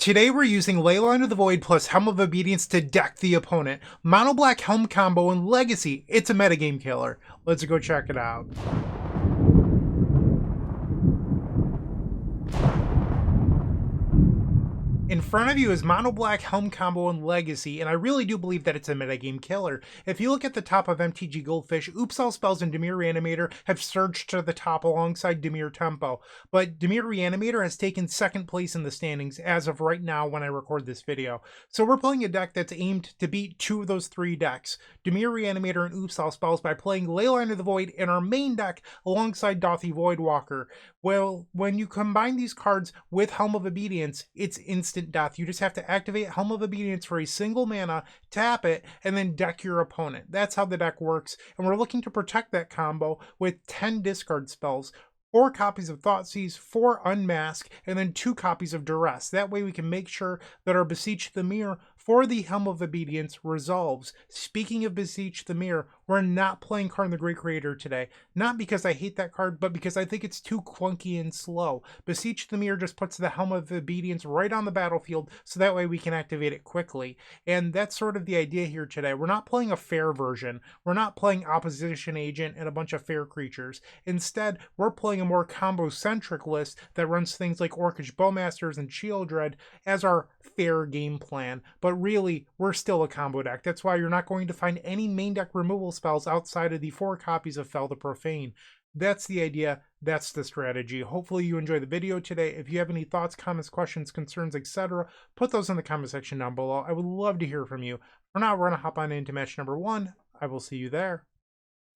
Today we're using Leyline of the Void plus Helm of Obedience to deck the opponent. Mono-Black Helm Combo and Legacy. It's a metagame killer. Let's go check it out. In front of you is Mono-Black Helm Combo and Legacy, and I really do believe that it's a metagame killer. If you look at the top of MTG Goldfish, Oops All Spells and Dimir Reanimator have surged to the top alongside Dimir Tempo, but Dimir Reanimator has taken second place in the standings as of right now when I record this video. So we're playing a deck that's aimed to beat two of those three decks, Dimir Reanimator and Oops All Spells, by playing Leyline of the Void in our main deck alongside Dauthi Voidwalker. Well, when you combine these cards with Helm of Obedience, it's instant death. You just have to activate Helm of Obedience for a single mana, tap it, and then deck your opponent. That's how the deck works, and we're looking to protect that combo with 10 discard spells, 4 copies of Thoughtseize, 4 Unmask, and then 2 copies of Duress. That way we can make sure that our Beseech the Mirror for the Helm of Obedience resolves. Speaking of Beseech the Mirror, we're not playing Karn the Great Creator today. Not because I hate that card, but because I think it's too clunky and slow. Beseech the Mirror just puts the Helm of Obedience right on the battlefield, so that way we can activate it quickly. And that's sort of the idea here today. We're not playing a fair version. We're not playing Opposition Agent and a bunch of fair creatures. Instead, we're playing a more combo-centric list that runs things like Orcish Bowmasters and Shieldred as our fair game plan. But really, we're still a combo deck. That's why you're not going to find any main deck removal spells outside of the 4 copies of Fel the Profane. That's the idea. That's the strategy. Hopefully you enjoy the video today. If you have any thoughts, comments, questions, concerns, etc., put those in the comment section down below. I would love to hear from you. For now, we're going to hop on into match number 1. I will see you there.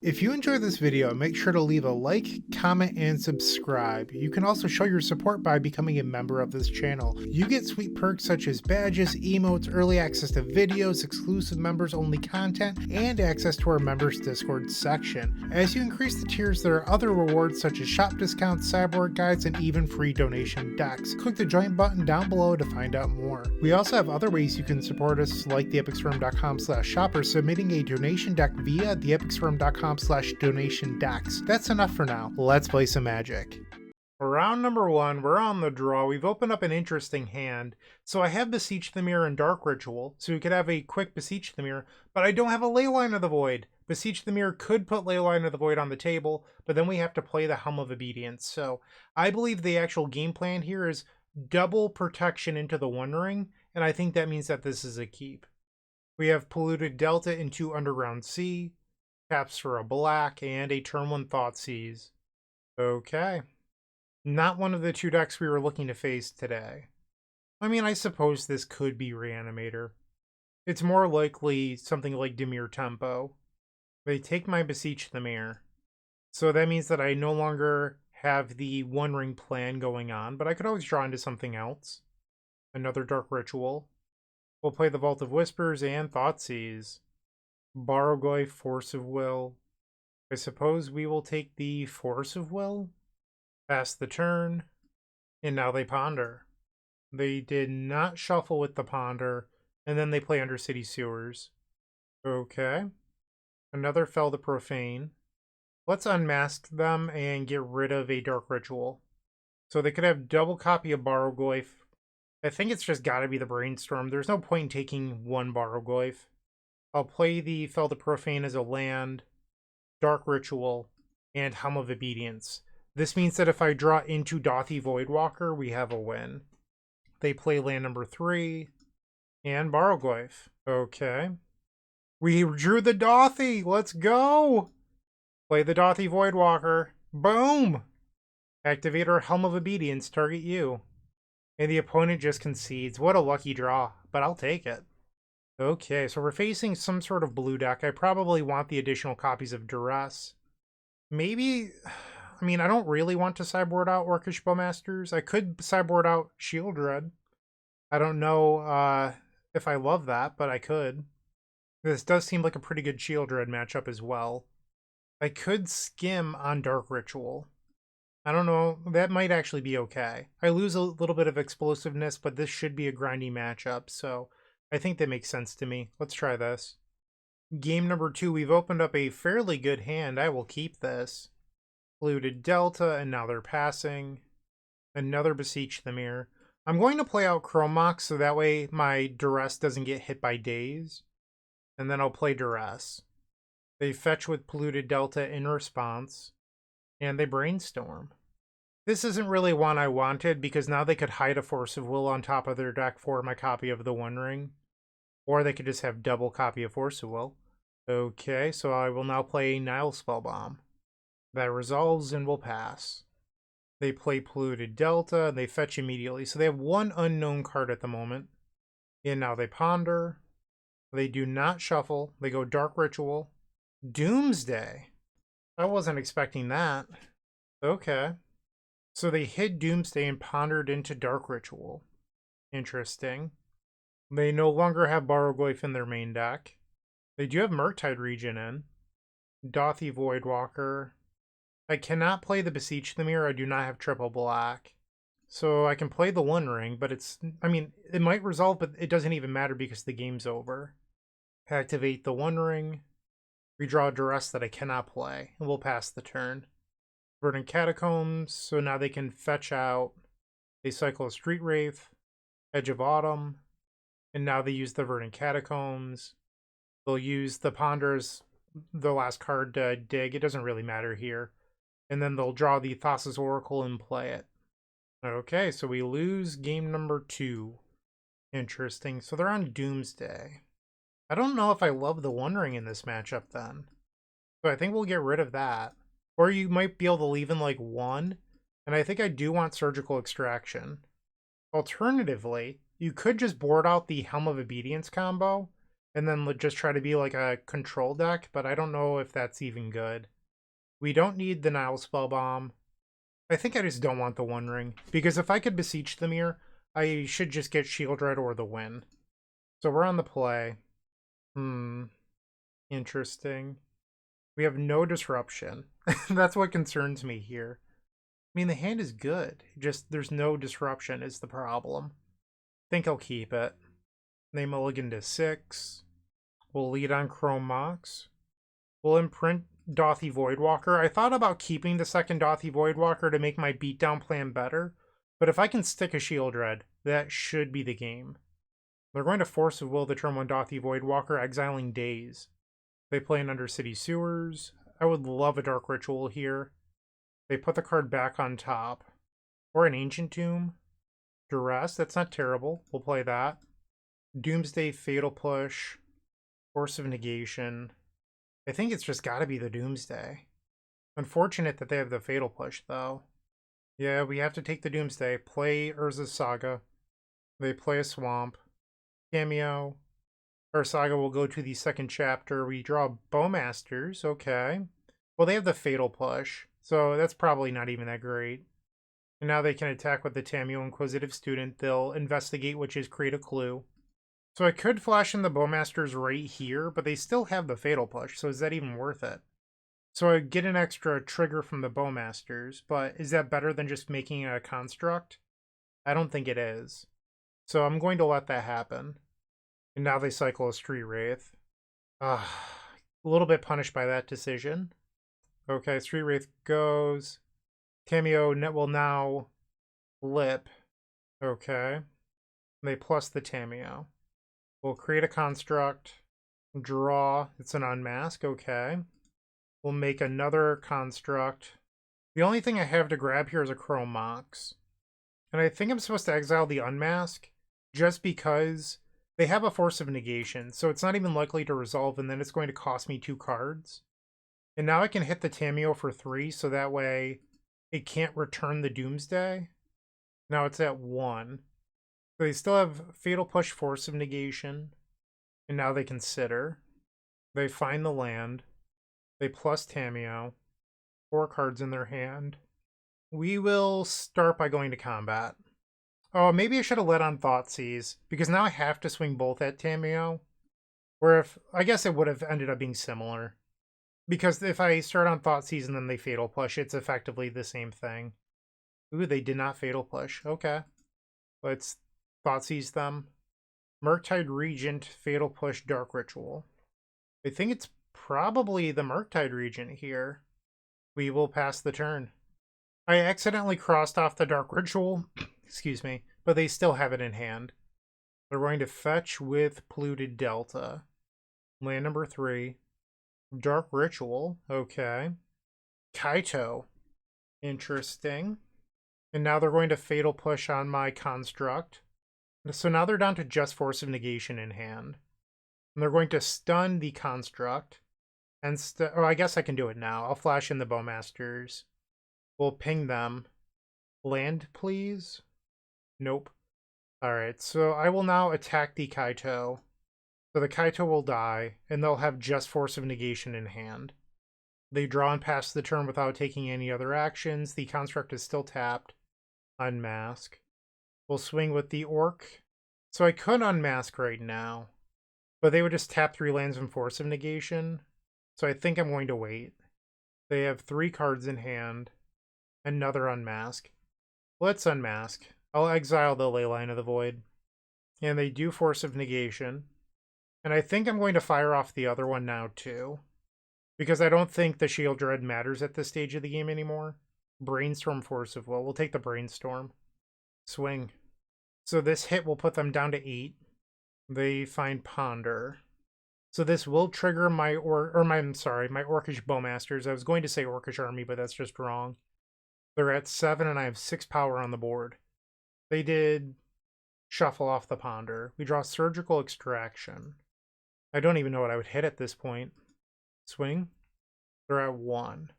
If you enjoyed this video, make sure to leave a like, comment, and subscribe. You can also show your support by becoming a member of this channel. You get sweet perks such as badges, emotes, early access to videos, exclusive members-only content, and access to our members Discord section. As you increase the tiers, there are other rewards such as shop discounts, sideboard guides, and even free donation decks. Click the join button down below to find out more. We also have other ways you can support us, like theepicsforum.com/shop, or submitting a donation deck via theepicsforum.com/donation decks. That's enough for now. Let's play some Magic. For round number 1, we're on the draw. We've opened up an interesting hand. So I have Beseech the Mirror and Dark Ritual, so we could have a quick Beseech the Mirror, but I don't have a Leyline of the Void. Beseech the Mirror could put Leyline of the Void on the table, but then we have to play the Helm of Obedience. So I believe the actual game plan here is double protection into the One Ring, and I think that means that this is a keep. We have Polluted Delta into Underground Sea, taps for a black, and a turn 1 Thoughtseize. Okay. Not one of the 2 decks we were looking to face today. I mean, I suppose this could be Reanimator. It's more likely something like Dimir Tempo. They take my Beseech the Mirror. So that means that I no longer have the One Ring plan going on, but I could always draw into something else. Another Dark Ritual. We'll play the Vault of Whispers and Thoughtseize. Barrogoy, Force of Will. I suppose we will take the Force of Will. Pass the turn. And now they ponder. They did not shuffle with the ponder. And then they play Undercity Sewers. Okay. Another Fel the Profane. Let's unmask them and get rid of a Dark Ritual. So they could have double copy of Barrogoyf. I think it's just gotta be the Brainstorm. There's no point in taking one Barrogoyf. I'll play the Fel the Profane as a land, Dark Ritual, and Helm of Obedience. This means that if I draw into Dauthi Voidwalker, we have a win. They play land number 3, and Barrogoyf. Okay. We drew the Dauthi! Let's go! Play the Dauthi Voidwalker. Boom! Activate our Helm of Obedience, target you. And the opponent just concedes. What a lucky draw, but I'll take it. Okay, so we're facing some sort of blue deck. I probably want the additional copies of Duress. Maybe, I mean, I don't really want to sideboard out Orcish Bowmasters. I could sideboard out Shieldred. I don't know if I love that, but I could. This does seem like a pretty good Shieldred matchup as well. I could skim on Dark Ritual. I don't know, that might actually be okay. I lose a little bit of explosiveness, but this should be a grindy matchup, so I think that makes sense to me. Let's try this. Game number 2, we've opened up a fairly good hand. I will keep this. Polluted Delta, and now they're passing. Another Beseech the Mirror. I'm going to play out Chromox so that way my Duress doesn't get hit by Daze. And then I'll play Duress. They fetch with Polluted Delta in response. And they Brainstorm. This isn't really one I wanted because now they could hide a Force of Will on top of their deck for my copy of the One Ring. Or they could just have double copy of Force of Will. Okay, so I will now play Nile Spellbomb. That resolves and will pass. They play Polluted Delta, and they fetch immediately. So they have one unknown card at the moment. And now they ponder. They do not shuffle. They go Dark Ritual. Doomsday. I wasn't expecting that. Okay. So they hid Doomsday and pondered into Dark Ritual. Interesting. They no longer have Barrowglyph in their main deck. They do have Murktide Region in. Dothy Voidwalker. I cannot play the Beseech the Mirror. I do not have triple black. So I can play the One Ring, but it's... I mean, it might resolve, but it doesn't even matter because the game's over. Activate the One Ring. Redraw a Duress that I cannot play, and we'll pass the turn. Verdant Catacombs, so now they can fetch out. They cycle a Street Wraith, Edge of Autumn, and now they use the Verdant Catacombs. They'll use the Ponders, the last card to dig. It doesn't really matter here. And then they'll draw the Thassa's Oracle and play it. Okay, so we lose game number 2. Interesting. So they're on Doomsday. I don't know if I love the One Ring in this matchup then. So I think we'll get rid of that. Or you might be able to leave in like 1. And I think I do want Surgical Extraction. Alternatively, you could just board out the Helm of Obedience combo. And then just try to be like a control deck. But I don't know if that's even good. We don't need the Nile Spellbomb. I think I just don't want the One Ring. Because if I could Beseech the Mirror, I should just get Shield Red or the win. So we're on the play. Interesting. We have no disruption. That's what concerns me here. I mean, the hand is good. Just there's no disruption is the problem. Think I'll keep it. They mulligan to 6. We'll lead on Chrome Mox. We'll imprint Dothy Voidwalker. I thought about keeping the second Dothy Voidwalker to make my beatdown plan better, but if I can stick a Shield Red, that should be the game. They're going to Force of Will the turn 1 Dothy Voidwalker, exiling Daze. They play an Undercity Sewers. I would love a Dark Ritual here. They put the card back on top. Or an Ancient Tomb. Duress, that's not terrible. We'll play that. Doomsday, Fatal Push. Force of Negation. I think it's just gotta be the Doomsday. Unfortunate that they have the Fatal Push, though. Yeah, we have to take the Doomsday. Play Urza's Saga. They play a Swamp. Cameo. Our Saga will go to the second chapter. We draw Bowmasters. Okay. Well, they have the Fatal Push, so that's probably not even that great. And now they can attack with the Tameo Inquisitive Student. They'll investigate, which is create a clue. So I could flash in the Bowmasters right here, but they still have the Fatal Push, so is that even worth it? So I get an extra trigger from the Bowmasters, but is that better than just making a construct? I don't think it is. So I'm going to let that happen. And now they cycle a Street Wraith. A little bit punished by that decision. Okay, Street Wraith goes. Tameo will now flip. Okay. They plus the Tameo. We'll create a construct. Draw. It's an unmask. Okay. We'll make another construct. The only thing I have to grab here is a Chrome Mox. And I think I'm supposed to exile the unmask just because they have a Force of Negation, so it's not even likely to resolve, and then it's going to cost me 2 cards. And now I can hit the Tameo for 3, so that way it can't return the Doomsday. Now it's at 1. So they still have Fatal Push, Force of Negation, and now they consider. They find the land. They plus Tameo. 4 cards in their hand. We will start by going to combat. Oh, maybe I should have let on Thoughtseize, because now I have to swing both at Tameo. Where if, I guess it would have ended up being similar. Because if I start on Thoughtseize and then they Fatal Push, it's effectively the same thing. Ooh, they did not Fatal Push. Okay. Let's Thoughtseize them. Murktide Regent, Fatal Push, Dark Ritual. I think it's probably the Murktide Regent here. We will pass the turn. I accidentally crossed off the Dark Ritual, excuse me, but they still have it in hand. They're going to fetch with Polluted Delta. Land number 3. Dark Ritual. Okay. Kaito. Interesting. And now they're going to Fatal Push on my Construct. So now they're down to just Force of Negation in hand. And they're going to stun the Construct. And oh, I guess I can do it now. I'll flash in the Bowmasters. We'll ping them. Land, please? Nope. Alright, so I will now attack the Kaito. So the Kaito will die, and they'll have just Force of Negation in hand. They draw and pass the turn without taking any other actions. The Construct is still tapped. Unmask. We'll swing with the Orc. So I could unmask right now, but they would just tap 3 lands and Force of Negation. So I think I'm going to wait. They have 3 cards in hand. Another unmask. Let's unmask. I'll exile the Leyline of the Void. And they do Force of Negation. And I think I'm going to fire off the other one now too, because I don't think the Shield Dread matters at this stage of the game anymore. Brainstorm, Force of Will. We'll take the Brainstorm. Swing. So this hit will put them down to 8. They find Ponder. So this will trigger my my Orcish Bowmasters. I was going to say Orcish Army, but that's just wrong. They're at 7 and I have 6 power on the board. They did shuffle off the Ponder. We draw Surgical Extraction. I don't even know what I would hit at this point. Swing. They're at 1.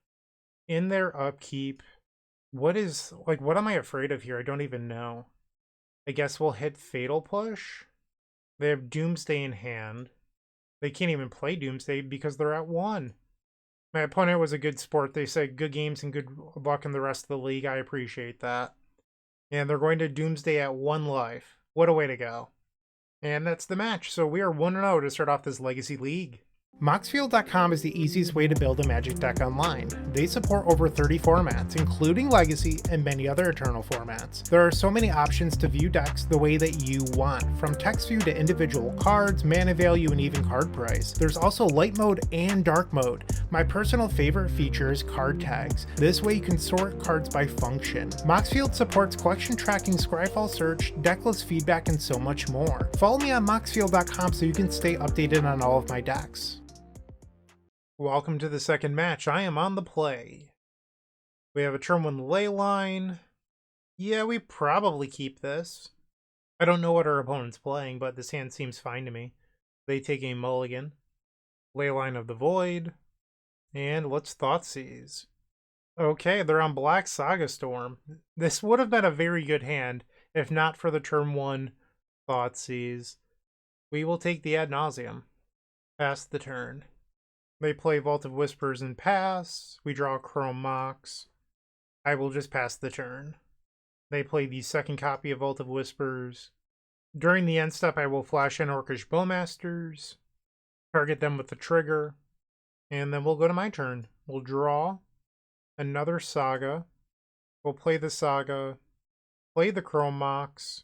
In their upkeep, what am I afraid of here? I don't even know. I guess we'll hit Fatal Push. They have Doomsday in hand. They can't even play Doomsday because they're at 1. My opponent was a good sport. They said good games and good luck in the rest of the league. I appreciate that. And they're going to Doomsday at 1 life. What a way to go. And that's the match. So we are 1-0 to start off this Legacy League. Moxfield.com is the easiest way to build a Magic deck online. They support over 30 formats, including Legacy and many other Eternal formats. There are so many options to view decks the way that you want, from text view to individual cards, mana value, and even card price. There's also light mode and dark mode. My personal favorite feature is card tags. This way you can sort cards by function. Moxfield supports collection tracking, Scryfall search, decklist feedback, and so much more. Follow me on Moxfield.com so you can stay updated on all of my decks. Welcome to the second match. I am on the play. We have a turn 1 Leyline. Yeah, we probably keep this. I don't know what our opponent's playing, but this hand seems fine to me. They take a mulligan. Leyline of the Void. And let's Thoughtseize. Okay, they're on Black Saga Storm. This would have been a very good hand if not for the turn 1 Thoughtseize. We will take the Ad Nauseam. Pass the turn. They play Vault of Whispers and pass. We draw Chrome Mox. I will just pass the turn. They play the second copy of Vault of Whispers. During the end step, I will flash in Orcish Bowmasters, target them with the trigger, and then we'll go to my turn. We'll draw another Saga. We'll play the Saga, play the Chrome Mox,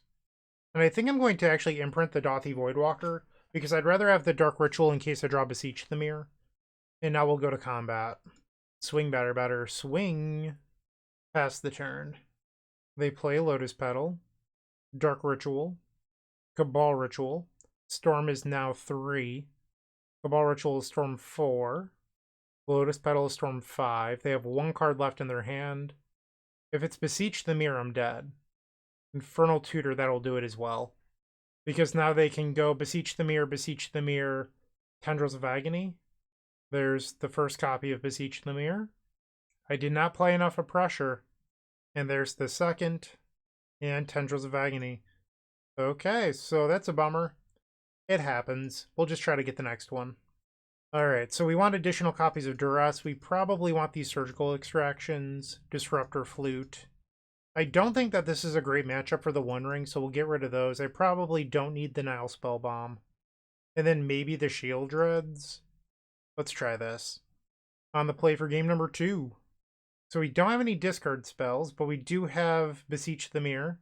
and I think I'm going to actually imprint the Dauthi Voidwalker, because I'd rather have the Dark Ritual in case I draw Beseech the Mirror. And now we'll go to combat. Swing, batter, swing. Pass the turn. They play Lotus Petal, Dark Ritual, Cabal Ritual. Storm is now 3. Cabal Ritual is Storm 4. Lotus Petal is Storm 5. They have 1 card left in their hand. If it's Beseech the Mirror, I'm dead. Infernal Tutor, that'll do it as well. Because now they can go Beseech the Mirror, Tendrils of Agony. There's the first copy of Beseech the Mirror. I did not play enough of Pressure. And there's the second, and Tendrils of Agony. Okay, so that's a bummer. It happens. We'll just try to get the next one. Alright, so we want additional copies of Duress. We probably want these Surgical Extractions, Disruptor Flute. I don't think that this is a great matchup for the One Ring, so we'll get rid of those. I probably don't need the Nile Spellbomb. And then maybe the Shield Dreads. Let's try this. On the play for game number 2. So we don't have any discard spells, but we do have Beseech the Mirror.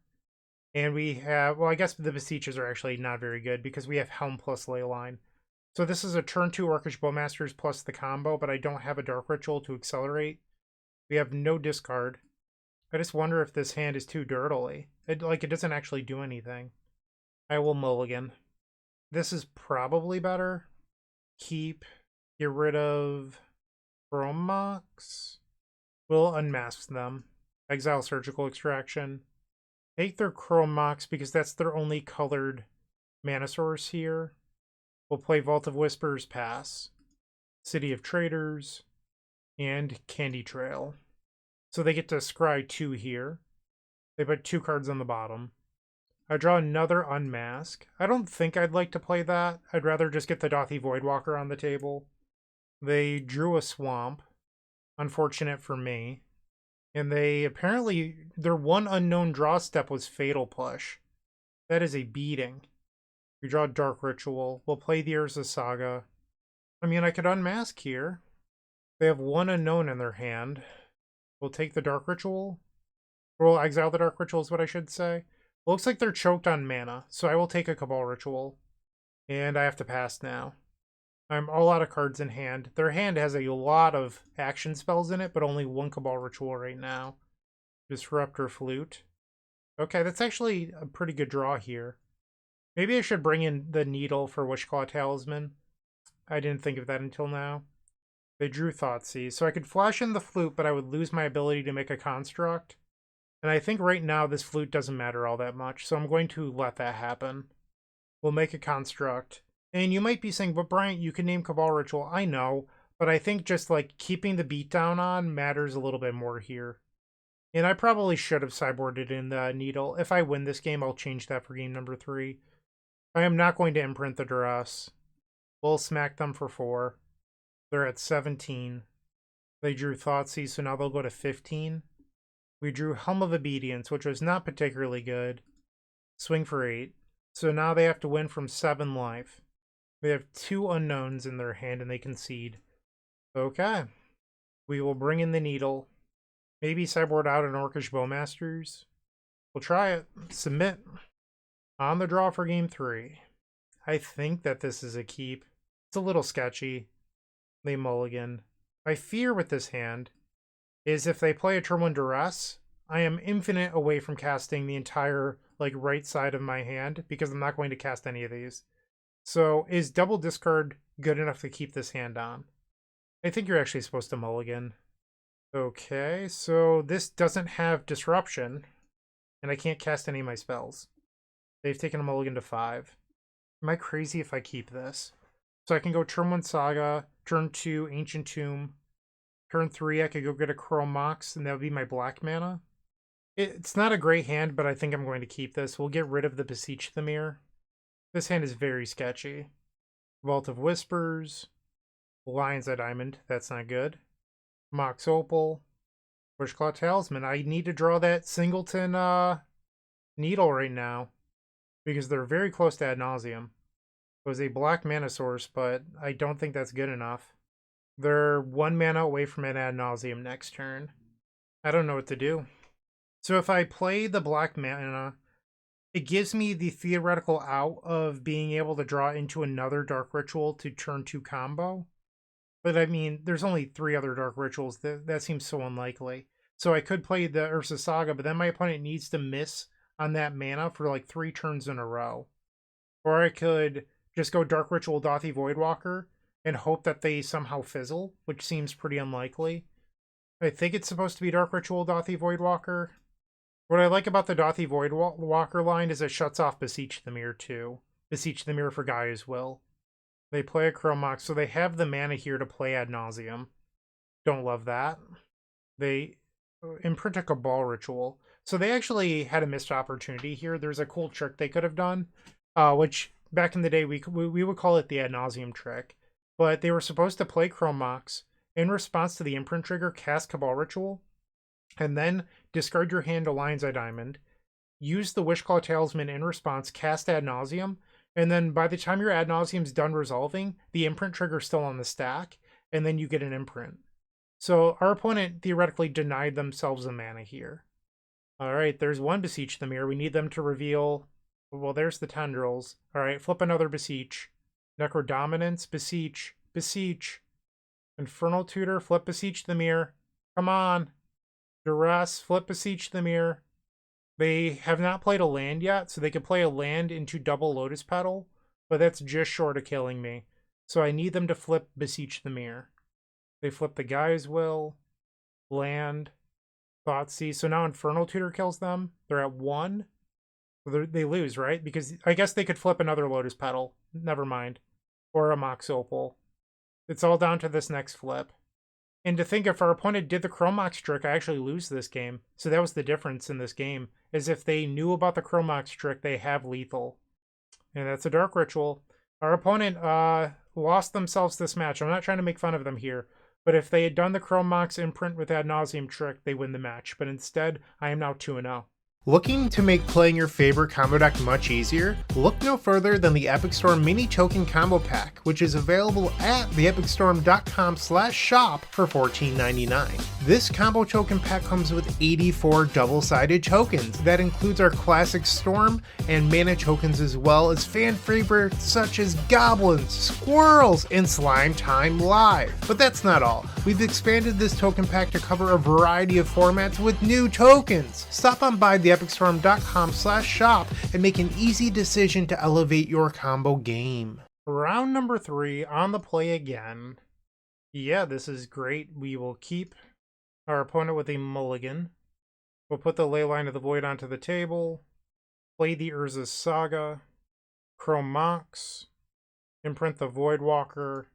And we have, well, I guess the Beseeches are actually not very good because we have Helm plus Leyline. So this is a turn 2 Orcish Bowmasters plus the combo, but I don't have a Dark Ritual to accelerate. We have no discard. I just wonder if this hand is too dirtily. It doesn't actually do anything. I will mulligan. This is probably better. Keep. Get rid of Chromox. We'll unmask them. Exile Surgical Extraction. Take their Chromox because that's their only colored mana source here. We'll play Vault of Whispers, pass. City of Traders, and Candy Trail. So they get to scry 2 here. They put 2 cards on the bottom. I draw another Unmask. I don't think I'd like to play that. I'd rather just get the Dauthi Voidwalker on the table. They drew a Swamp. Unfortunate for me. And they apparently, their one unknown draw step was Fatal Push. That is a beating. We draw Dark Ritual. We'll play the Urza Saga. I mean, I could unmask here. They have one unknown in their hand. We'll take the Dark Ritual. We'll exile the Dark Ritual is what I should say. Looks like they're choked on mana, so I will take a Cabal Ritual. And I have to pass now. I'm all out of cards in hand. Their hand has a lot of action spells in it, but only 1 Cabal Ritual right now. Disruptor Flute. Okay, that's actually a pretty good draw here. Maybe I should bring in the Needle for Wishclaw Talisman. I didn't think of that until now. They drew Thoughtseize, so I could flash in the Flute, but I would lose my ability to make a Construct. And I think right now this Flute doesn't matter all that much, so I'm going to let that happen. We'll make a Construct. And you might be saying, but Bryant, you can name Cabal Ritual. I know, but I think just like keeping the beatdown on matters a little bit more here. And I probably should have sideboarded in the Needle. If I win this game, I'll change that for game number 3. I am not going to imprint the Duress. We'll smack them for 4. They're at 17. They drew Thoughtseize, so now they'll go to 15. We drew Helm of Obedience, which was not particularly good. Swing for 8. So now they have to win from 7 life. They have 2 unknowns in their hand and they concede. Okay. We will bring in the Needle. Maybe sideboard out an Orcish Bowmasters. We'll try it. Submit. On the draw for game 3. I think that this is a keep. It's a little sketchy. They mulligan. My fear with this hand is if they play a turn 1 Duress, I am infinite away from casting the entire right side of my hand because I'm not going to cast any of these. So is double discard good enough to keep this hand on? I think you're actually supposed to mulligan. Okay, so this doesn't have disruption, and I can't cast any of my spells. They've taken a mulligan to 5. Am I crazy if I keep this? So I can go turn 1 Saga, turn 2 Ancient Tomb, turn 3 I could go get a Chromox, and that would be my black mana. It's not a great hand, but I think I'm going to keep this. We'll get rid of the Beseech the Mirror. This hand is very sketchy. Vault of Whispers, Lion's Eye Diamond, that's not good. Mox Opal, Wishclaw Talisman. I need to draw that Singleton Needle right now because they're very close to Ad Nauseam. It was a black mana source, but I don't think that's good enough. They're 1 mana away from an Ad Nauseam next turn. I don't know what to do. So if I play the black mana, it gives me the theoretical out of being able to draw into another Dark Ritual to turn 2 combo. But I mean, there's only 3 other Dark Rituals. That seems so unlikely. So I could play the Urza Saga, but then my opponent needs to miss on that mana for 3 turns in a row. Or I could just go Dark Ritual Dauthi Voidwalker and hope that they somehow fizzle, which seems pretty unlikely. I think it's supposed to be Dark Ritual Dauthi Voidwalker. What I like about the Dauthi Voidwalker line is it shuts off Beseech the Mirror too. Beseech the Mirror for Gaia's Will. They play a Chromox, so they have the mana here to play Ad Nauseam. Don't love that. They imprint a Cabal Ritual. So they actually had a missed opportunity here. There's a cool trick they could have done, which back in the day we would call it the Ad Nauseam trick. But they were supposed to play Chromox. In response to the imprint trigger, cast Cabal Ritual, and then discard your hand to Lion's Eye Diamond, use the Wishclaw Talisman in response, cast Ad Nauseam, and then by the time your Ad Nauseam's done resolving, the imprint trigger's still on the stack, and then you get an imprint. So our opponent theoretically denied themselves a mana here. Alright, there's 1 Beseech the Mirror. We need them to reveal... Well, there's the Tendrils. Alright, flip another Beseech. Necrodominance, Beseech, Beseech. Infernal Tutor, flip Beseech the Mirror. Come on. Duress, flip Beseech the Mirror. They have not played a land yet, so they could play a land into double Lotus Petal, but that's just short of killing me. So I need them to flip Beseech the Mirror. They flip the Guy's Will, land, Thoughtseize. So now Infernal Tutor kills them. They're at 1. They lose, right? Because I guess they could flip another Lotus Petal. Never mind. Or a Mox Opal. It's all down to this next flip. And to think if our opponent did the Chromox trick, I actually lose this game. So that was the difference in this game, is if they knew about the Chromox trick, they have lethal. And that's a Dark Ritual. Our opponent lost themselves this match. I'm not trying to make fun of them here, but if they had done the Chromox imprint with Ad Nauseam trick, they win the match. But instead, I am now 2-0. Looking to make playing your favorite combo deck much easier? Look no further than the Epic Storm Mini Token Combo Pack, which is available at theepicstorm.com/shop for $14.99. This combo token pack comes with 84 double-sided tokens. That includes our classic Storm and mana tokens, as well as fan favorites such as Goblins, Squirrels, and Slime Time Live. But that's not all. We've expanded this token pack to cover a variety of formats with new tokens. Stop on by theepicstorm.com/shop and make an easy decision to elevate your combo game. Round number 3 on the play again. Yeah, this is great. We will keep our opponent with a mulligan. We'll put the Leyline of the Void onto the table. Play the Urza's Saga. Chromox. Imprint the Voidwalker.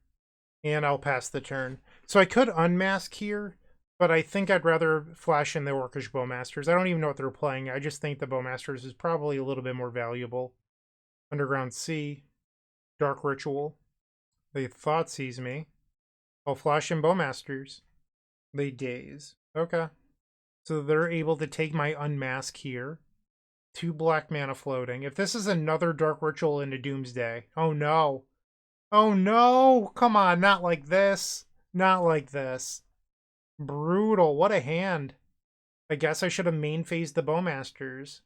And I'll pass the turn. So I could unmask here, but I think I'd rather flash in the Orcish Bowmasters. I don't even know what they're playing. I just think the Bowmasters is probably a little bit more valuable. Underground Sea. Dark Ritual. They Thoughtseize me. I'll flash in Bowmasters. They Daze. Okay. So they're able to take my Unmask here. 2 black mana floating. If this is another Dark Ritual into Doomsday. Oh no. Oh no! Come on, not like this. Not like this. Brutal. What a hand. I guess I should have main phased the Bowmasters.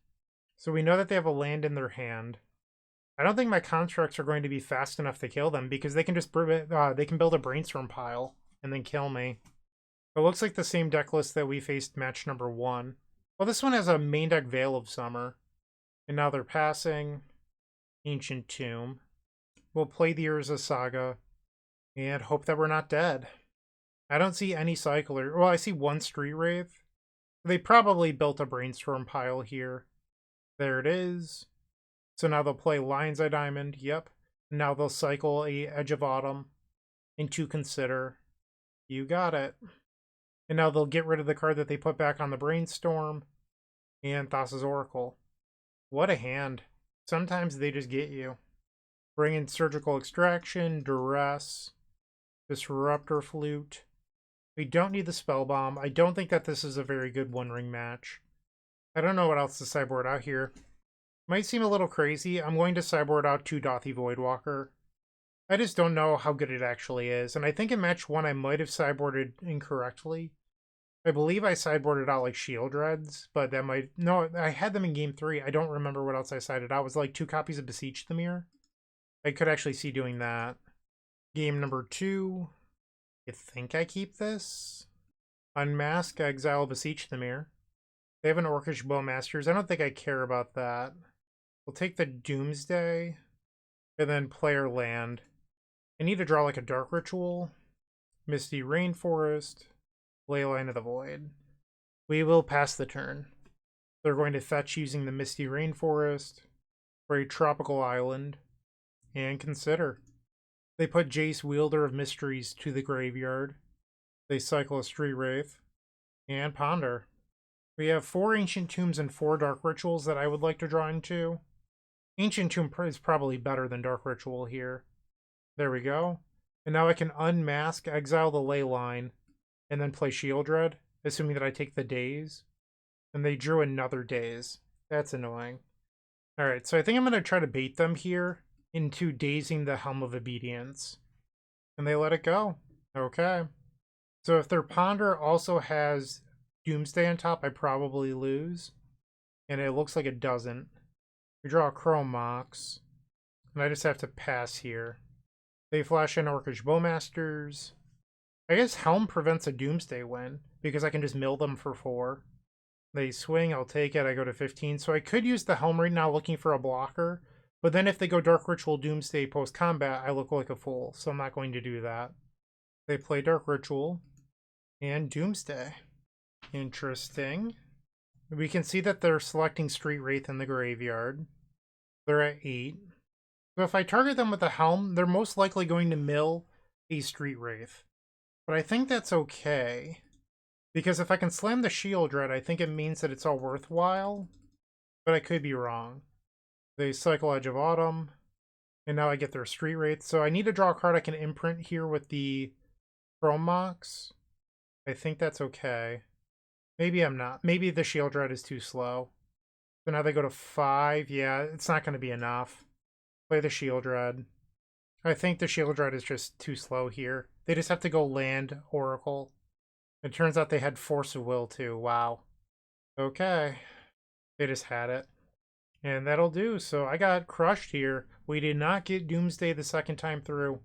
So we know that they have a land in their hand. I don't think my constructs are going to be fast enough to kill them because they can just they can build a brainstorm pile and then kill me. It looks like the same deck list that we faced match number 1. Well, this one has a main deck Veil of Summer. And now they're passing Ancient Tomb. We'll play the Urza Saga and hope that we're not dead. I don't see any Cycler. Well, I see 1 Street Wraith. They probably built a brainstorm pile here. There it is. So now they'll play Lion's Eye Diamond. Yep. Now they'll cycle a Edge of Autumn into Consider. You got it. And now they'll get rid of the card that they put back on the Brainstorm and Thassa's Oracle. What a hand. Sometimes they just get you. Bring in Surgical Extraction, Duress, Disruptor Flute. We don't need the Spell Bomb. I don't think that this is a very good one-ring match. I don't know what else to sideboard out here. Might seem a little crazy. I'm going to sideboard out 2 Dothy Voidwalker. I just don't know how good it actually is. And I think in match 1 I might have sideboarded incorrectly. I believe I sideboarded out like Shield Dreads, but that might... No, I had them in game 3. I don't remember what else I sided out. It was like 2 copies of Beseech the Mirror. I could actually see doing that. Game number 2. I think I keep this. Unmask, exile, Beseech the Mirror. They have an Orcish Bowmasters. I don't think I care about that. We'll take the Doomsday. And then play our land. I need to draw like a Dark Ritual. Misty Rainforest. Leyline of the Void. We will pass the turn. They're going to fetch using the Misty Rainforest for a Tropical Island. And Consider. They put Jace, Wielder of Mysteries, to the graveyard. They cycle a Street Wraith. And Ponder. We have 4 Ancient Tombs and 4 Dark Rituals that I would like to draw into. Ancient Tomb is probably better than Dark Ritual here. There we go. And now I can unmask, exile the Leyline, and then play Shield Dread, assuming that I take the Daze. And they drew another Daze. That's annoying. Alright, so I think I'm going to try to bait them here into dazing the Helm of Obedience. And they let it go. Okay. So if their Ponder also has Doomsday on top, I probably lose. And it looks like it doesn't. We draw a Chromox. And I just have to pass here. They flash in Orcish Bowmasters. I guess Helm prevents a Doomsday win, because I can just mill them for 4. They swing, I'll take it, I go to 15. So I could use the Helm right now looking for a blocker, but then if they go Dark Ritual Doomsday post-combat, I look like a fool, so I'm not going to do that. They play Dark Ritual and Doomsday. Interesting. We can see that they're selecting Street Wraith in the graveyard. They're at 8. So if I target them with the Helm, they're most likely going to mill a Street Wraith. But I think that's okay. Because if I can slam the Shield Dread, I think it means that it's all worthwhile. But I could be wrong. They cycle Edge of Autumn. And now I get their Street Wraith. So I need to draw a card I can imprint here with the Chrome Mox. I think that's okay. Maybe I'm not. Maybe the Shield Dread is too slow. So now they go to 5. Yeah, it's not going to be enough. Play the Shield Dread. I think the Shield Dread is just too slow here. They just have to go land Oracle. It turns out they had Force of Will too. Wow. Okay. They just had it. And that'll do. So I got crushed here. We did not get Doomsday the second time through.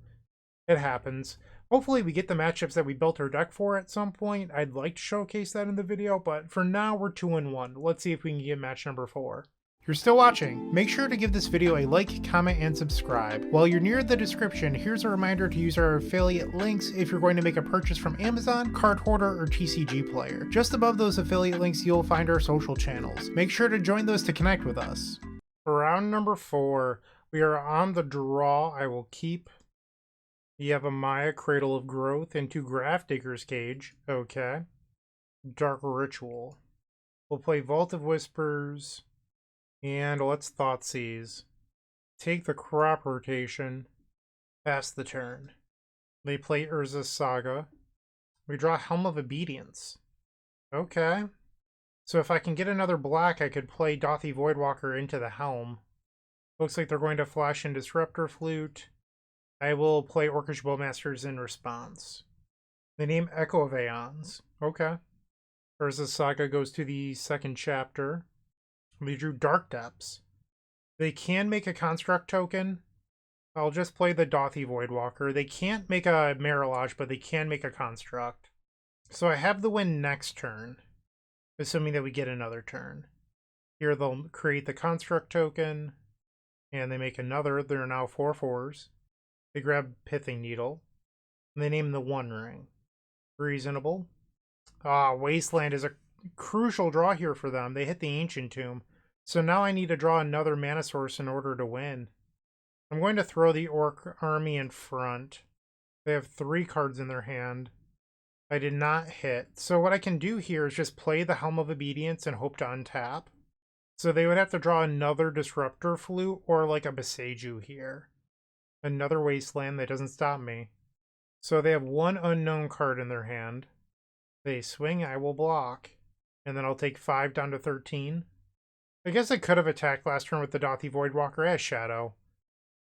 It happens. Hopefully we get the matchups that we built our deck for at some point. I'd like to showcase that in the video, but for now we're 2-1. Let's see if we can get match number 4. If you're still watching, make sure to give this video a like, comment, and subscribe. While you're near the description, here's a reminder to use our affiliate links if you're going to make a purchase from Amazon, Card Hoarder, or TCG Player. Just above those affiliate links, you'll find our social channels. Make sure to join those to connect with us. For round number 4, we are on the draw. I will keep. You have a Maya, Cradle of Growth, into Grafdigger's Cage. Okay. Dark Ritual. We'll play Vault of Whispers. And let's Thoughtseize. Take the crop rotation. Pass the turn. They play Urza's Saga. We draw Helm of Obedience. Okay. So if I can get another black, I could play Dothy Voidwalker into the Helm. Looks like they're going to flash in Disruptor Flute. I will play Orcish Bowmasters in response. They name Echo of Aeons. Okay. Urza's Saga goes to the second chapter. We drew Dark Depths. They can make a construct token. I'll just play the Dothy Voidwalker. They can't make a Marilage, but they can make a construct. So I have the win next turn, assuming that we get another turn. Here they'll create the construct token, and they make another. There are now 4/4s. They grab Pithing Needle, and they name the One Ring. Reasonable. Wasteland is a crucial draw here for them. They hit the Ancient Tomb. So now I need to draw another mana source in order to win. I'm going to throw the Orc army in front. They have 3 cards in their hand. I did not hit. So what I can do here is just play the Helm of Obedience and hope to untap. So they would have to draw another Disruptor Flute or like a Beseiju here. Another Wasteland that doesn't stop me. So they have 1 unknown card in their hand. They swing, I will block. And then I'll take 5 down to 13. I guess I could have attacked last turn with the Dothy Voidwalker as Shadow.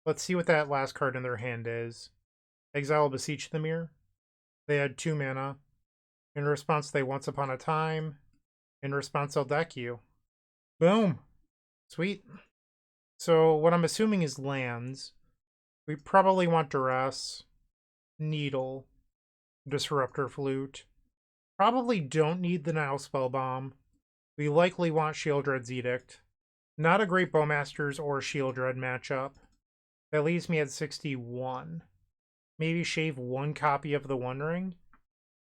Let's see what that last card in their hand is. Exile Beseech the Mirror. They had 2 mana. In response, they Once Upon a Time. In response, they'll deck you. Boom. Sweet. So what I'm assuming is lands. We probably want Duress, Needle, Disruptor Flute. Probably don't need the Nile Spellbomb. We likely want Shieldred's Edict. Not a great Bowmasters or Shieldred matchup. That leaves me at 61. Maybe shave 1 copy of the One Ring.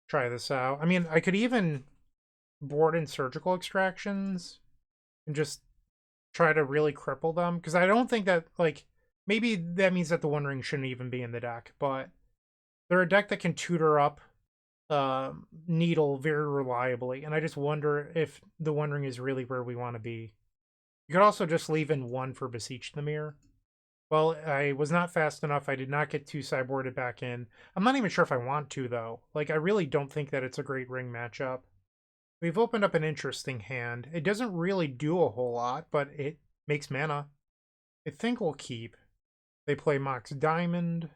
Try this out. I mean, I could even board in Surgical Extractions and just try to really cripple them. Because I don't think that, like, maybe that means that the One Ring shouldn't even be in the deck. But they're a deck that can tutor up Needle very reliably, and I just wonder if the One Ring is really where we want to be. You could also just leave in 1 for Beseech the Mirror. Well, I was not fast enough. I did not get to sideboard it back in. I'm not even sure if I want to, though. Like, I really don't think that it's a great ring matchup. We've opened up an interesting hand. It doesn't really do a whole lot, but it makes mana. I think we'll keep. They play Mox Diamond,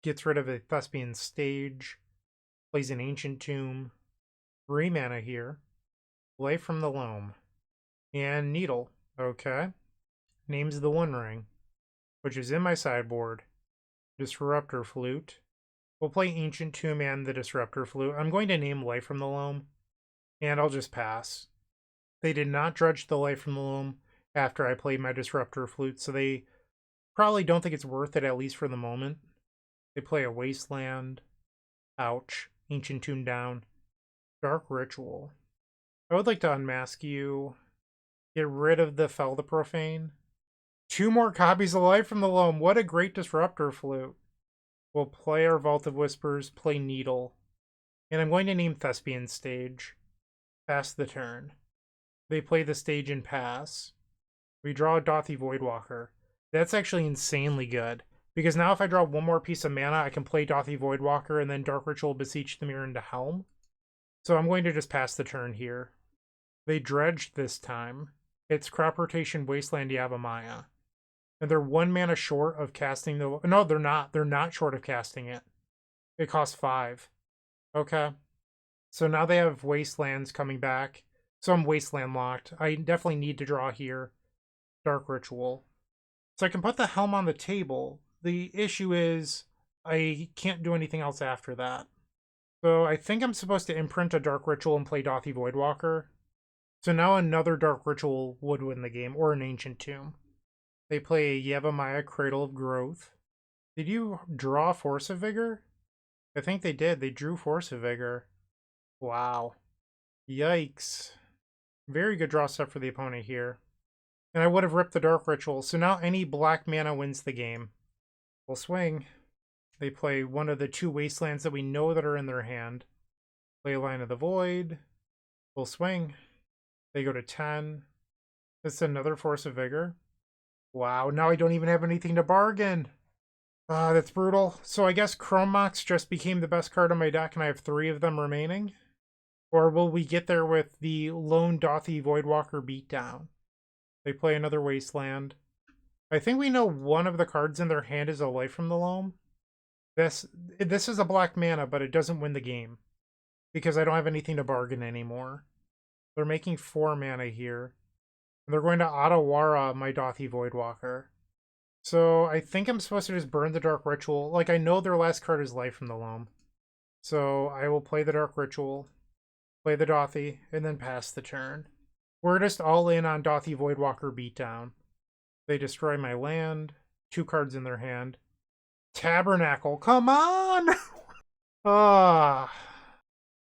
gets rid of a Thespian Stage, plays an Ancient Tomb, 3 mana here, Play from the Loam, and Needle. Okay. Names the One Ring, which is in my sideboard. Disruptor Flute, We'll play Ancient Tomb and the Disruptor Flute. I'm going to name Life from the Loam, and I'll just pass. They did not dredge the Life from the Loam after I played my Disruptor Flute, so they probably don't think it's worth it, at least for the moment. They play a Wasteland. Ouch. Ancient Tomb down. Dark Ritual. I would like to unmask you. Get rid of the Fell the Profane. 2 more copies of Life from the Loam. What a great Disruptor Flute. We'll play our Vault of Whispers, play Needle. And I'm going to name Thespian Stage. Pass the turn. They play the stage and pass. We draw a Dothy Voidwalker. That's actually insanely good. Because now if I draw 1 more piece of mana, I can play Dothy Voidwalker and then Dark Ritual Beseech the Mirror into Helm. So I'm going to just pass the turn here. They dredged this time. It's Crop Rotation Wasteland Yavimaya. And they're 1 mana short of casting the... No, they're not. They're not short of casting it. It costs 5. Okay. So now they have Wastelands coming back. So I'm Wasteland locked. I definitely need to draw here. Dark Ritual. So I can put the Helm on the table. The issue is I can't do anything else after that. So I think I'm supposed to imprint a Dark Ritual and play Dothy Voidwalker. So now another Dark Ritual would win the game, or an Ancient Tomb. They play Yavimaya, Cradle of Growth. Did you draw Force of Vigor? I think they did. They drew Force of Vigor. Wow. Yikes. Very good draw step for the opponent here. And I would have ripped the Dark Ritual, so now any black mana wins the game. We'll swing. They play one of the 2 Wastelands that we know that are in their hand. Leyline of the Void. We'll swing. They go to 10. This is another Force of Vigor. Wow, now I don't even have anything to bargain. That's brutal. So I guess Chrome Mox just became the best card on my deck and I have 3 of them remaining? Or will we get there with the lone Dothy Voidwalker beatdown? They play another Wasteland. I think we know one of the cards in their hand is a Life from the Loam. This is a black mana, but it doesn't win the game. Because I don't have anything to bargain anymore. They're making 4 mana here. And they're going to Otawara my Dothy Voidwalker. So I think I'm supposed to just burn the Dark Ritual. Like, I know their last card is Life from the Loam. So I will play the Dark Ritual, play the Dothy, and then pass the turn. We're just all in on Dothy Voidwalker beatdown. They destroy my land. 2 cards in their hand. Tabernacle, come on!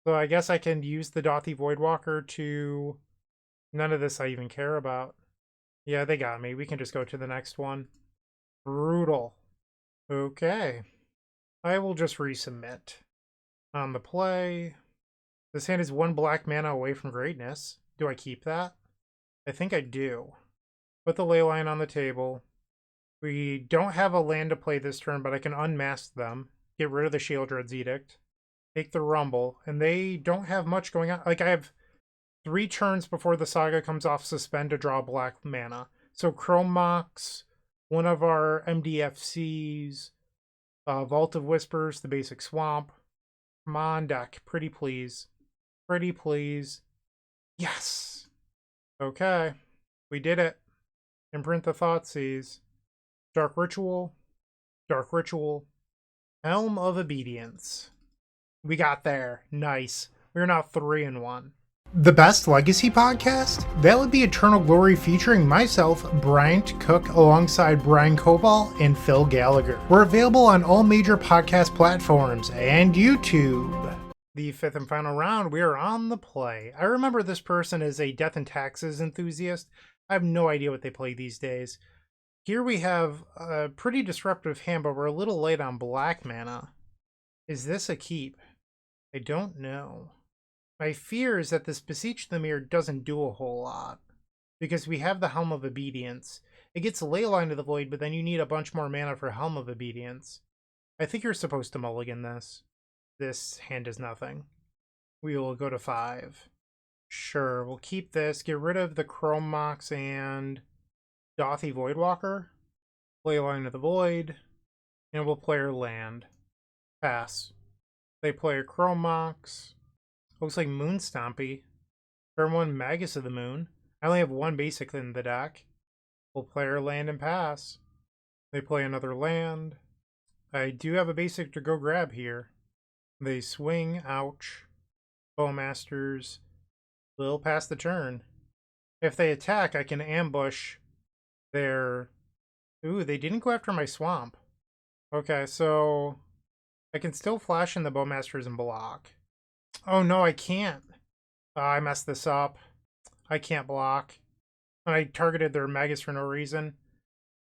So I guess I can use the Dothy Voidwalker to... None of this I even care about. Yeah, they got me. We can just go to the next one. Brutal. Okay. I will just resubmit. On the play. This hand is 1 black mana away from greatness. Do I keep that? I think I do. Put the Leyline on the table. We don't have a land to play this turn, but I can unmask them. Get rid of the Sheoldred's Edict. Take the Rumble. And they don't have much going on. Like, I have 3 turns before the Saga comes off suspend to draw black mana. So Chrome Mox, one of our MDFCs, Vault of Whispers, the basic swamp. Come on, deck. Pretty please. Pretty please. Yes! Okay. We did it. Imprint the Thoughtseize. Dark Ritual. Dark Ritual. Helm of Obedience. We got there. Nice. We're now 3-1. The best legacy podcast? That would be Eternal Glory featuring myself, Bryant Cook, alongside Brian Koval and Phil Gallagher. We're available on all major podcast platforms and YouTube. The 5th and final round, we are on the play. I remember this person as a Death and Taxes enthusiast. I have no idea what they play these days. Here we have a pretty disruptive hand, but we're a little late on black mana. Is this a keep? I don't know. My fear is that this Beseech the Mirror doesn't do a whole lot. Because we have the Helm of Obedience. It gets Leyline to the Void, but then you need a bunch more mana for Helm of Obedience. I think you're supposed to mulligan this. This hand is nothing. We will go to 5. Sure, we'll keep this. Get rid of the Chrome Mox and Dothy Voidwalker. Leyline of the Void. And we'll play our land. Pass. They play a Chrome Mox. Looks like Moon Stompy. Turn 1 Magus of the Moon. I only have 1 basic in the deck. We'll play our land and pass. They play another land. I do have a basic to go grab here. They swing, ouch. Bowmasters will pass the turn. If they attack, I can ambush their... Ooh, they didn't go after my swamp. Okay, so I can still flash in the Bowmasters and block. Oh no, I can't. I messed this up. I can't block. I targeted their Magus for no reason.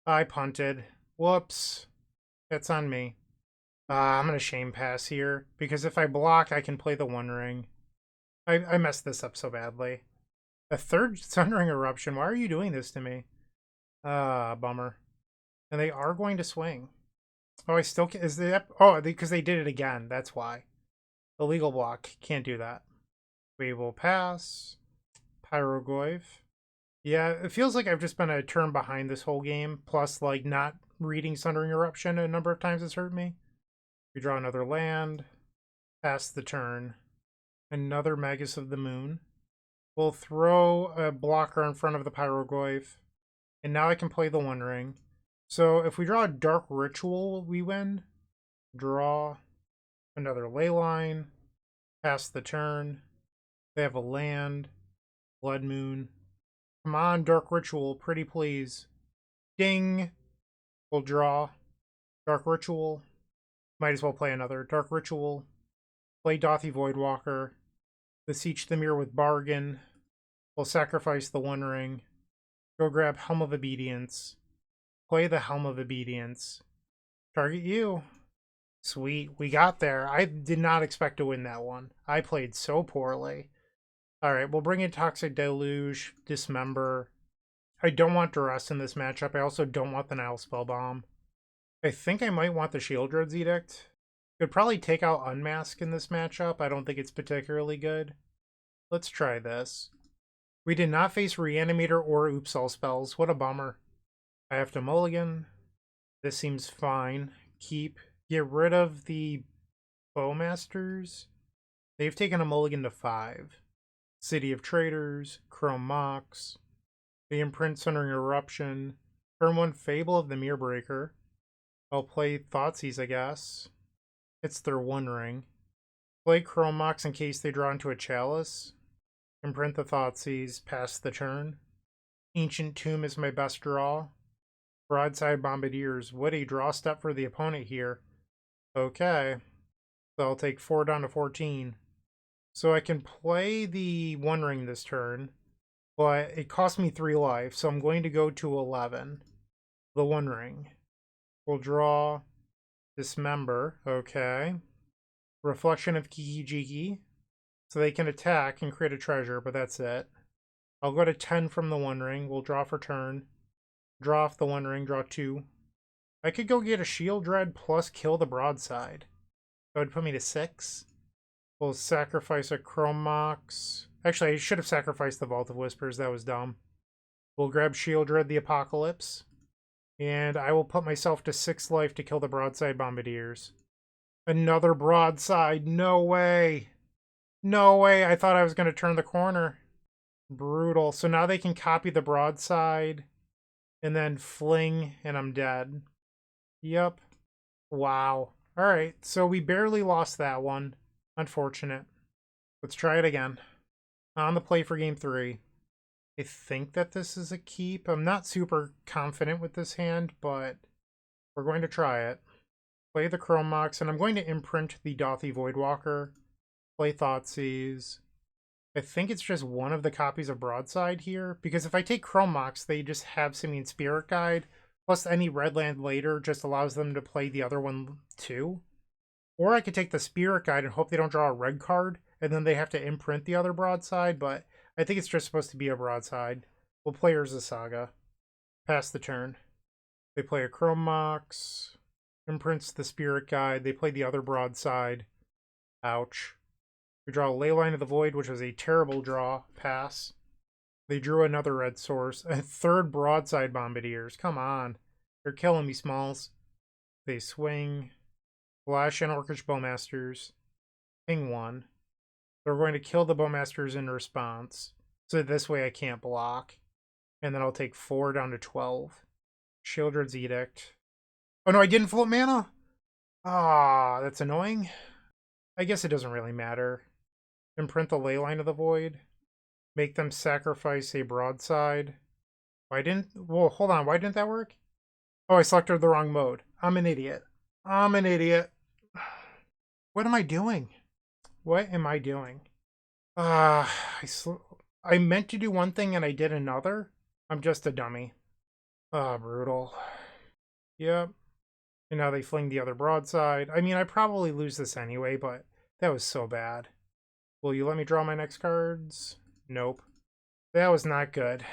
I punted. Whoops. That's on me. I'm going to shame pass here, because if I block, I can play the One Ring. I messed this up so badly. A third Sundering Eruption. Why are you doing this to me? Bummer. And they are going to swing. Oh, I still can't. Is the oh, because they did it again. That's why. Illegal block. Can't do that. We will pass. Pyrogoyf. Yeah, it feels like I've just been a turn behind this whole game. Plus, like, not reading Sundering Eruption a number of times has hurt me. We draw another land. Pass the turn. Another Magus of the Moon. We'll throw a blocker in front of the Pyrogoyf. And now I can play the One Ring. So if we draw a Dark Ritual, we win. Draw another Leyline. Pass the turn. They have a land. Blood Moon. Come on, Dark Ritual, pretty please. Ding. We'll draw. Dark Ritual. Might as well play another. Dark Ritual. Play Dothy Voidwalker. Beseech the Mirror with Bargain. We'll sacrifice the One Ring. Go grab Helm of Obedience. Play the Helm of Obedience. Target you. Sweet. We got there. I did not expect to win that one. I played so poorly. Alright, we'll bring in Toxic Deluge. Dismember. I don't want Duress in this matchup. I also don't want the Nile Spellbomb. I think I might want the Shieldred's Edict. Could probably take out Unmask in this matchup. I don't think it's particularly good. Let's try this. We did not face Reanimator or Oops All spells. What a bummer. I have to mulligan. This seems fine. Keep. Get rid of the Bowmasters. They've taken a mulligan to 5. City of Traders. Chrome Mox. The Imprint Sundering Eruption. Turn 1 Fable of the Mirrorbreaker. I'll play Thoughtseize, I guess. It's their One Ring. Play Chrome Mox in case they draw into a Chalice. Imprint the Thoughtseize, pass the turn. Ancient Tomb is my best draw. Broadside Bombardiers. What a draw step for the opponent here. Okay. So I'll take 4 down to 14. So I can play the One Ring this turn, but it cost me 3 life, so I'm going to go to 11. The One Ring. We'll draw Dismember. Okay. Reflection of Kiki Jiki. So they can attack and create a treasure, but that's it. I'll go to 10 from the One Ring. We'll draw for turn. Draw off the One Ring, draw 2. I could go get a Shieldred plus kill the Broadside. That would put me to 6. We'll sacrifice a Chrome Mox. Actually, I should have sacrificed the Vault of Whispers. That was dumb. We'll grab Shieldred the Apocalypse. And I will put myself to 6 life to kill the Broadside Bombardiers. Another Broadside. No way. No way. I thought I was going to turn the corner. Brutal. So now they can copy the Broadside. And then fling, and I'm dead. Yep. Wow. Alright, so we barely lost that one. Unfortunate. Let's try it again. On the play for game 3. I think that this is a keep. I'm not super confident with this hand, but we're going to try it. Play the Chrome Mox, and I'm going to imprint the Dothy Voidwalker. Play Thoughtseize. I think it's just one of the copies of Broadside here, because if I take Chrome Mox, they just have Simian Spirit Guide, plus any red land later just allows them to play the other one too. Or I could take the Spirit Guide and hope they don't draw a red card, and then they have to imprint the other Broadside, but I think it's just supposed to be a Broadside. We'll play Urza Saga. Pass the turn. They play a Chrome Mox, imprints the Spirit Guide, they play the other Broadside. Ouch. We draw a Leyline of the Void, which was a terrible draw. Pass. They drew another red source. A third Broadside Bombardiers. Come on. They're killing me, Smalls. They swing. Flash and Orcish Bowmasters. Ping 1. They're going to kill the Bowmasters in response. So this way I can't block. And then I'll take 4 down to 12. Shieldred's Edict. Oh no, I didn't float mana? Ah, that's annoying. I guess it doesn't really matter. Imprint the Leyline of the Void. Make them sacrifice a broadside. Why didn't... Well, hold on. Why didn't that work? Oh, I selected the wrong mode. I'm an idiot. I'm an idiot. What am I doing? What am I doing? I meant to do one thing and I did another. I'm just a dummy. Brutal. Yep. And now they fling the other broadside. I mean, I probably lose this anyway, but that was so bad. Will you let me draw my next cards? Nope. That was not good.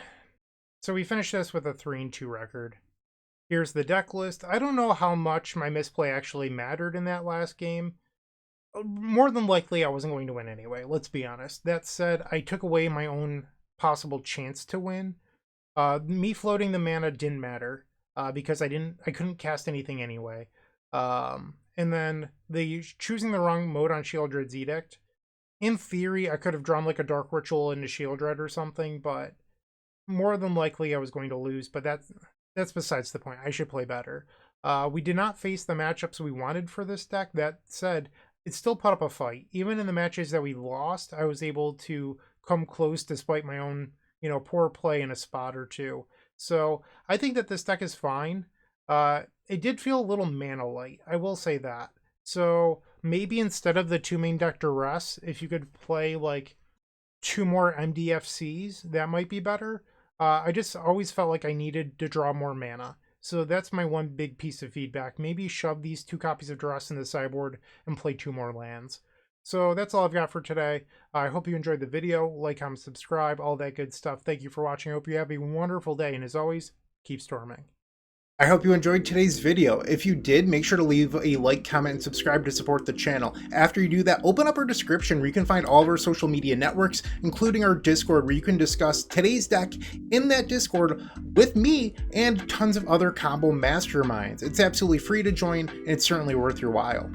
So we finished this with a 3-2 record. Here's the deck list. I don't know how much my misplay actually mattered in that last game. More than likely, I wasn't going to win anyway, let's be honest. That said, I took away my own possible chance to win. Me floating the mana didn't matter because I couldn't cast anything anyway. And then choosing the wrong mode on Sheoldred's Edict. In theory, I could have drawn like a Dark Ritual into Sheoldred or something, but more than likely I was going to lose. But that's besides the point. I should play better. We did not face the matchups we wanted for this deck. That said, it still put up a fight. Even in the matches that we lost, I was able to come close despite my own, poor play in a spot or two. So I think that this deck is fine. It did feel a little mana light, I will say that. So maybe instead of the 2 main deck duress, if you could play like 2 more MDFCs, that might be better. I just always felt like I needed to draw more mana. So that's my one big piece of feedback. Maybe shove these 2 copies of Duress in the sideboard and play 2 more lands. So that's all I've got for today. I hope you enjoyed the video. Like, comment, subscribe, all that good stuff. Thank you for watching. I hope you have a wonderful day. And as always, keep storming. I hope you enjoyed today's video. If you did, make sure to leave a like, comment, and subscribe to support the channel. After you do that, open up our description where you can find all of our social media networks, including our Discord, where you can discuss today's deck in that Discord with me and tons of other combo masterminds. It's absolutely free to join, and it's certainly worth your while.